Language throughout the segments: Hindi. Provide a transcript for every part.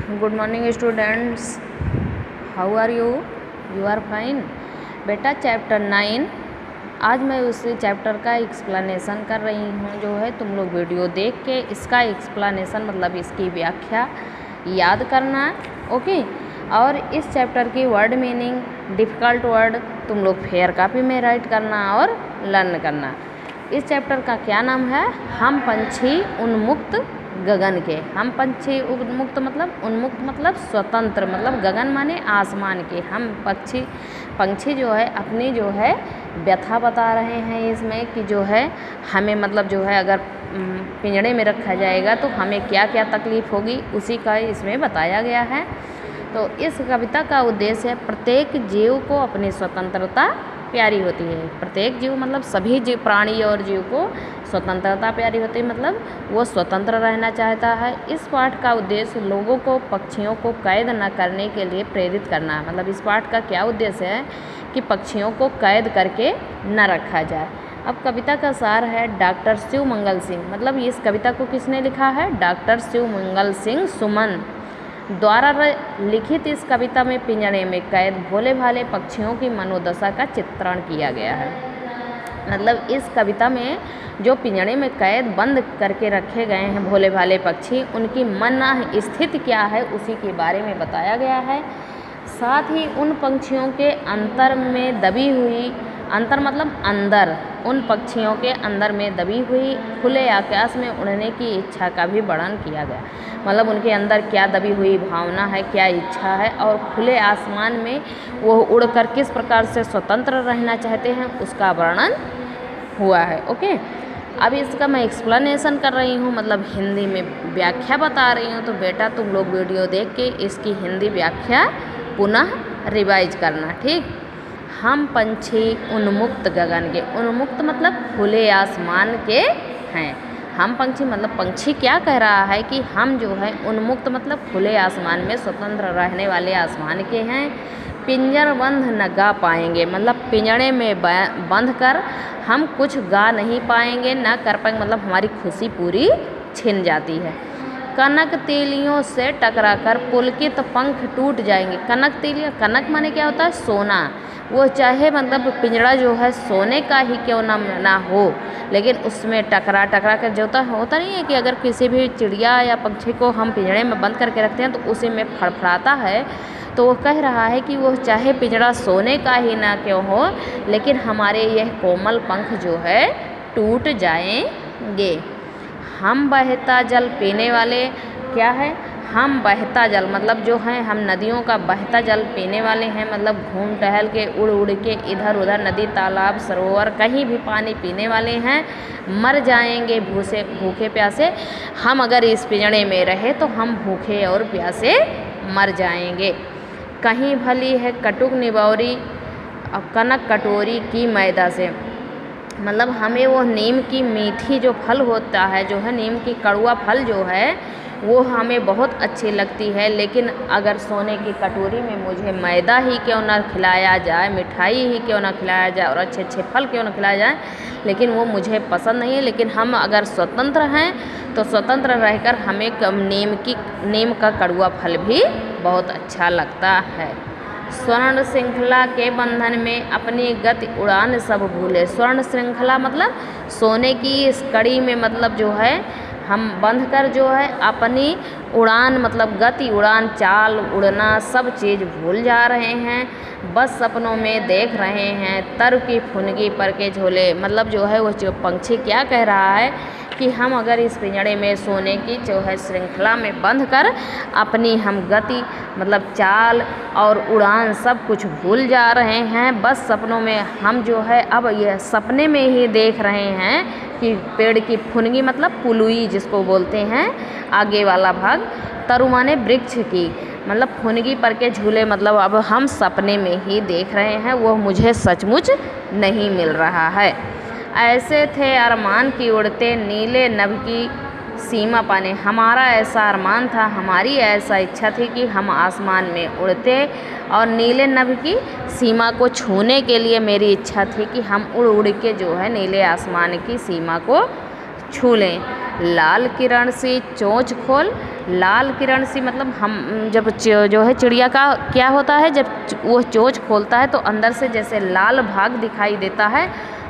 Good morning students, how are you? You are fine बेटा। चैप्टर 9 आज मैं उसी चैप्टर का एक्सप्लेनेशन कर रही हूँ। जो है तुम लोग वीडियो देख के इसका एक्सप्लेनेशन मतलब इसकी व्याख्या याद करना, ओके। और इस चैप्टर की वर्ड मीनिंग, डिफ़िकल्ट वर्ड तुम लोग फेयर कॉपी में राइट करना और लर्न करना। इस चैप्टर का क्या नाम है? हम पंछी उन्मुक्त गगन के। हम पंछी उन्मुक्त मतलब स्वतंत्र, मतलब गगन माने आसमान के। हम पंछी जो है अपनी जो है व्यथा बता रहे हैं इसमें कि जो है हमें मतलब जो है अगर पिंजड़े में रखा जाएगा तो हमें क्या क्या तकलीफ़ होगी, उसी का इसमें बताया गया है। तो इस कविता का उद्देश्य है प्रत्येक जीव को अपनी स्वतंत्रता प्यारी होती है। प्रत्येक जीव मतलब सभी जीव, प्राणी और जीव को स्वतंत्रता प्यारी होती है, मतलब वो स्वतंत्र रहना चाहता है। इस पाठ का उद्देश्य लोगों को पक्षियों को कैद न करने के लिए प्रेरित करना है। मतलब इस पाठ का क्या उद्देश्य है कि पक्षियों को कैद करके न रखा जाए। अब कविता का सार है डॉक्टर शिव मंगल सिंह। मतलब इस कविता को किसने लिखा है? डॉक्टर शिव मंगल सिंह सुमन द्वारा लिखित इस कविता में पिंजड़े में कैद भोले भाले पक्षियों की मनोदशा का चित्रण किया गया है। मतलब इस कविता में जो पिंजड़े में कैद बंद करके रखे गए हैं भोले भाले पक्षी, उनकी मन स्थिति क्या है उसी के बारे में बताया गया है। साथ ही उन पंछियों के अंतर में दबी हुई, अंतर मतलब अंदर, उन पक्षियों के अंदर में दबी हुई खुले आकाश में उड़ने की इच्छा का भी वर्णन किया गया। मतलब उनके अंदर क्या दबी हुई भावना है, क्या इच्छा है, और खुले आसमान में वो उड़कर किस प्रकार से स्वतंत्र रहना चाहते हैं उसका वर्णन हुआ है, ओके। अब इसका मैं एक्सप्लेनेशन कर रही हूँ, मतलब हिंदी में व्याख्या बता रही हूँ। तो बेटा तुम लोग वीडियो देख के इसकी हिंदी व्याख्या पुनः रिवाइज करना, ठीक। हम पंछी उन्मुक्त गगन के। उन्मुक्त मतलब खुले आसमान के हैं। हम पंछी मतलब पंछी क्या कह रहा है कि हम जो है उन्मुक्त मतलब खुले आसमान में स्वतंत्र रहने वाले आसमान के हैं। पिंजर बंद न गा पाएंगे, मतलब पिंजड़े में बंध कर हम कुछ गा नहीं पाएंगे, ना कर पाएंगे, मतलब हमारी खुशी पूरी छिन जाती है। कनक तीलियों से टकराकर पुलकित पंख टूट जाएंगे। कनक तीलियाँ, कनक माने क्या होता है? सोना। वो चाहे मतलब पिंजड़ा जो है सोने का ही क्यों ना हो, लेकिन उसमें टकरा कर जो होता नहीं है कि अगर किसी भी चिड़िया या पक्षी को हम पिंजड़े में बंद करके रखते हैं तो उसी में फड़फड़ाता है। तो वो कह रहा है कि वो चाहे पिंजड़ा सोने का ही ना क्यों हो, लेकिन हमारे यह कोमल पंख जो है टूट जाएंगे। हम बहता जल पीने वाले क्या है? हम बहता जल मतलब जो है हम नदियों का बहता जल पीने वाले हैं। मतलब घूम टहल के उड़ के इधर उधर नदी तालाब सरोवर कहीं भी पानी पीने वाले हैं। मर जाएंगे भूखे प्यासे। हम अगर इस पिंजड़े में रहे तो हम भूखे और प्यासे मर जाएंगे। कहीं भली है कटुक निबौरी और कनक कटोरी की मैदा से। मतलब हमें वो नीम की मीठी जो फल होता है, जो है नीम की कड़वा फल जो है वो हमें बहुत अच्छी लगती है, लेकिन अगर सोने की कटोरी में मुझे मैदा ही क्यों ना खिलाया जाए, मिठाई ही क्यों ना खिलाया जाए और अच्छे अच्छे फल क्यों ना खिलाया जाए, लेकिन वो मुझे पसंद नहीं है। लेकिन हम अगर स्वतंत्र हैं तो स्वतंत्र रहकर हमें नीम का कड़वा फल भी बहुत अच्छा लगता है। स्वर्ण श्रृंखला के बंधन में अपनी गति उड़ान सब भूले। स्वर्ण श्रृंखला मतलब सोने की इस कड़ी में मतलब जो है हम बंध कर जो है अपनी उड़ान मतलब गति, उड़ान, चाल, उड़ना सब चीज़ भूल जा रहे हैं। बस सपनों में देख रहे हैं तर की फुनगी पर के झोले। मतलब जो है वो जो पंछी क्या कह रहा है कि हम अगर इस पिंजड़े में सोने की जो है श्रृंखला में बंध कर अपनी हम गति मतलब चाल और उड़ान सब कुछ भूल जा रहे हैं। बस सपनों में हम जो है अब यह सपने में ही देख रहे हैं कि पेड़ की फुनगी मतलब पुलुई जिसको बोलते हैं आगे वाला भाग, तरु माने वृक्ष की, मतलब फुनगी पर के झूले मतलब अब हम सपने में ही देख रहे हैं, वो मुझे सचमुच नहीं मिल रहा है। ऐसे थे अरमान की उड़ते नीले नभ की सीमा पाने। हमारा ऐसा अरमान था, हमारी ऐसा इच्छा थी कि हम आसमान में उड़ते और नीले नभ की सीमा को छूने के लिए मेरी इच्छा थी कि हम उड़ उड़ के जो है नीले आसमान की सीमा को छू लें। लाल किरण सी चोंच खोल लाल किरण सी मतलब हम जब जो है चिड़िया का क्या होता है, जब वो चोंच खोलता है तो अंदर से जैसे लाल भाग दिखाई देता है,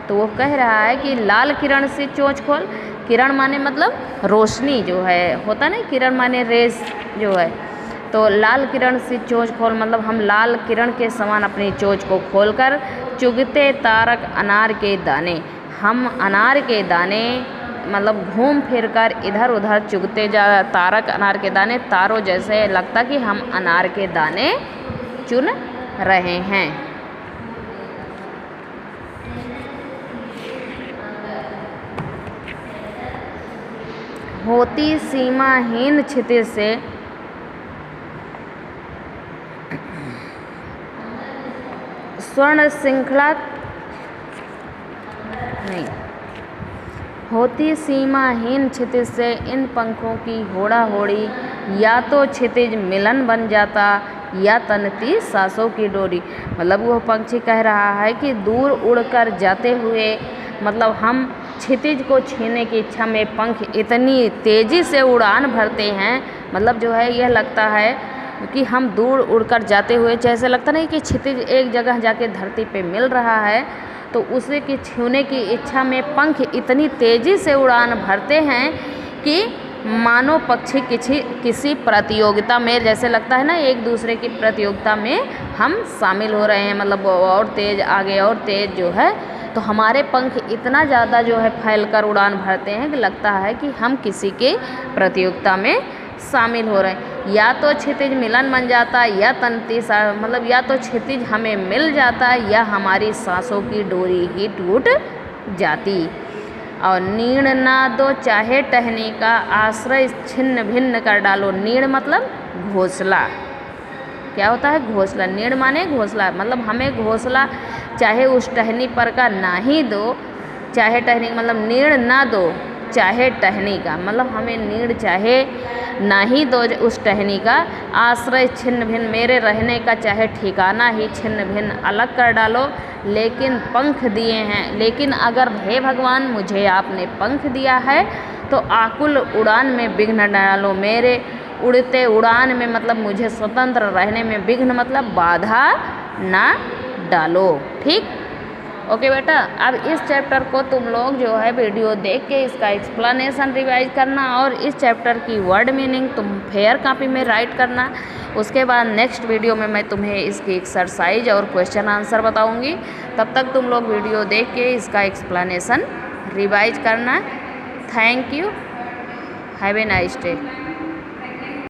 तो वो कह रहा है कि लाल किरण से चोंच खोल। किरण माने मतलब रोशनी जो है होता नहीं, किरण माने रेस जो है, तो लाल किरण से चोंच खोल मतलब हम लाल किरण के समान अपनी चोंच को खोलकर चुगते तारक अनार के दाने। हम अनार के दाने मतलब घूम फिर कर इधर उधर चुगते जा, तारक अनार के दाने, तारों जैसे लगता कि हम अनार के दाने चुन रहे हैं। होती सीमाहीन क्षितिज से स्वर्ण श्रृंखला नहीं, होती सीमाहीन क्षितिज से इन पंखों की होड़ा होड़ी, या तो क्षितिज मिलन बन जाता या तनती सांसों की डोरी। मतलब वो पंछी कह रहा है कि दूर उड़कर जाते हुए मतलब हम क्षितिज को छूने की इच्छा में पंख इतनी तेज़ी से उड़ान भरते हैं, मतलब जो है यह लगता है कि हम दूर उड़कर जाते हुए, जैसे लगता नहीं कि क्षितिज एक जगह जाके धरती पे मिल रहा है, तो उसे की छूने की इच्छा में पंख इतनी तेज़ी से उड़ान भरते हैं कि मानो पक्षी किसी प्रतियोगिता में, जैसे लगता है ना एक दूसरे की प्रतियोगिता में हम शामिल हो रहे हैं, मतलब और तेज़ आगे और तेज़ जो है, तो हमारे पंख इतना ज़्यादा जो है फैलकर उड़ान भरते हैं कि लगता है कि हम किसी के प्रतियोगिता में शामिल हो रहे हैं। या तो क्षितिज मिलन बन जाता या तनती मतलब या तो क्षितिज हमें मिल जाता या हमारी सांसों की डोरी ही टूट जाती। और नीड़ ना दो चाहे टहनी का, आश्रय छिन्न भिन्न कर डालो। नीड़ मतलब घोंसला, क्या होता है घोंसला, नीड़ माने घोंसला, मतलब हमें घोंसला चाहे उस टहनी पर का ना ही दो, चाहे टहनी मतलब नीड़ ना दो चाहे टहनी का, मतलब हमें नीड़ चाहे ना ही दो उस टहनी का, आश्रय छिन्न भिन्न, मेरे रहने का चाहे ठिकाना ही छिन्न भिन्न अलग कर डालो, लेकिन पंख दिए हैं, लेकिन अगर हे भगवान मुझे आपने पंख दिया है तो आकुल उड़ान में विघ्न न डालो, मेरे उड़ते उड़ान में मतलब मुझे स्वतंत्र रहने में विघ्न मतलब बाधा ना डालो। ठीक, ओके बेटा। अब इस चैप्टर को तुम लोग जो है वीडियो देख के इसका एक्सप्लेनेशन रिवाइज करना और इस चैप्टर की वर्ड मीनिंग तुम फेयर कॉपी में राइट करना। उसके बाद नेक्स्ट वीडियो में मैं तुम्हें इसकी एक्सरसाइज और क्वेश्चन आंसर बताऊंगी। तब तक तुम लोग वीडियो देख के इसका एक्सप्लेनेशन रिवाइज करना। Thank you, have a nice day.